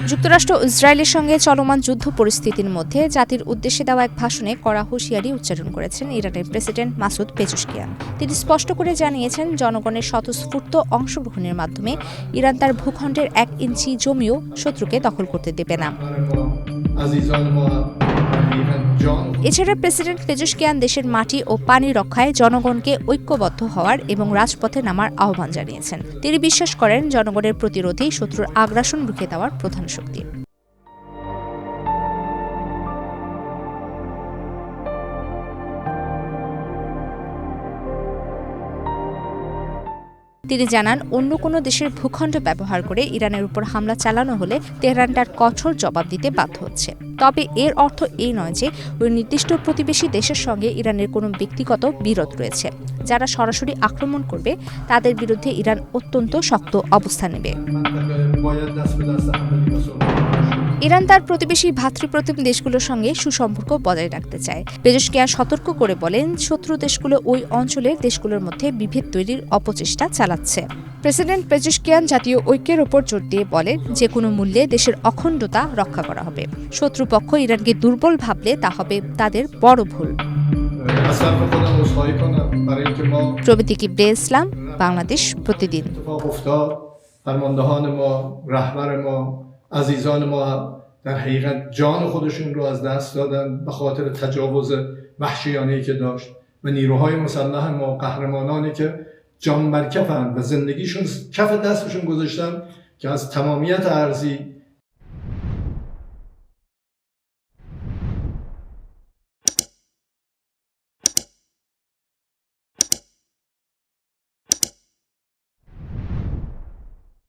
যুক্তরাষ্ট্র ও ইসরায়েলের সঙ্গে চলমান যুদ্ধ পরিস্থিতির মধ্যে জাতির উদ্দেশ্যে দেওয়া এক ভাষণে কড়া হুঁশিয়ারি উচ্চারণ করেছেন ইরানের প্রেসিডেন্ট মাসুদ পেজেশকিয়ান। তিনি স্পষ্ট করে জানিয়েছেন, জনগণের স্বতঃস্ফূর্ত অংশগ্রহণের মাধ্যমে ইরান তার ভূখণ্ডের 1 ইঞ্চি জমিও শত্রুকে দখল করতে দেবে না। এছাড়া প্রেসিডেন্ট পেজেশকিয়ান দেশের মাটি ও পানি রক্ষায় জনগণকে ঐক্যবদ্ধ হওয়ার এবং রাজপথে নামার আহ্বান জানিয়েছেন। তিনি বিশ্বাস করেন, জনগণের প্রতিরোধই শত্রুর আগ্রাসন রুখে দেওয়ার প্রধান শক্তি। তিনি জানান, অন্য কোনো দেশের ভূখণ্ড ব্যবহার করে ইরানের উপর হামলা চালানো হলে তেহরান তার কঠোর জবাব দিতে বাধ্য হচ্ছে। তবে এর অর্থ এই নয় যে ওই নির্দিষ্ট প্রতিবেশী দেশের সঙ্গে ইরানের কোনো ব্যক্তিগত বিরোধ রয়েছে। যারা সরাসরি আক্রমণ করবে তাদের বিরুদ্ধে ইরান অত্যন্ত শক্ত অবস্থান নেবে। ইরান তার প্রতিবেশী ভ্রাতৃপ্রতিম দেশগুলোর সঙ্গে সুসম্পর্ক বজায় রাখতে চায়। পেজেশকিয়ান সতর্ক করে বলেন, শত্রু দেশগুলো ওই অঞ্চলের দেশগুলোর মধ্যে বিভেদ তৈরির অপচেষ্টা চালাচ্ছে। প্রেসিডেন্ট পেজেশকিয়ান জাতীয় ঐক্যের ওপর জোর দিয়ে বলেন, যে কোনো মূল্যে দেশের অখণ্ডতা রক্ষা করা হবে। শত্রুপক্ষ ইরানকে দুর্বল ভাবলে তা হবে তাদের বড় ভুল। প্রবৃতি কিবরে ইসলাম, বাংলাদেশ প্রতিদিন। عزیزان ما در حقیقت جان خودشون رو از دست دادن به خاطر تجاوز وحشیانه‌ای که داشت و نیروهای مسلح ما قهرمانانی که جان بر کفن و زندگیشون کف دستشون گذاشتن که از تمامیت ارضی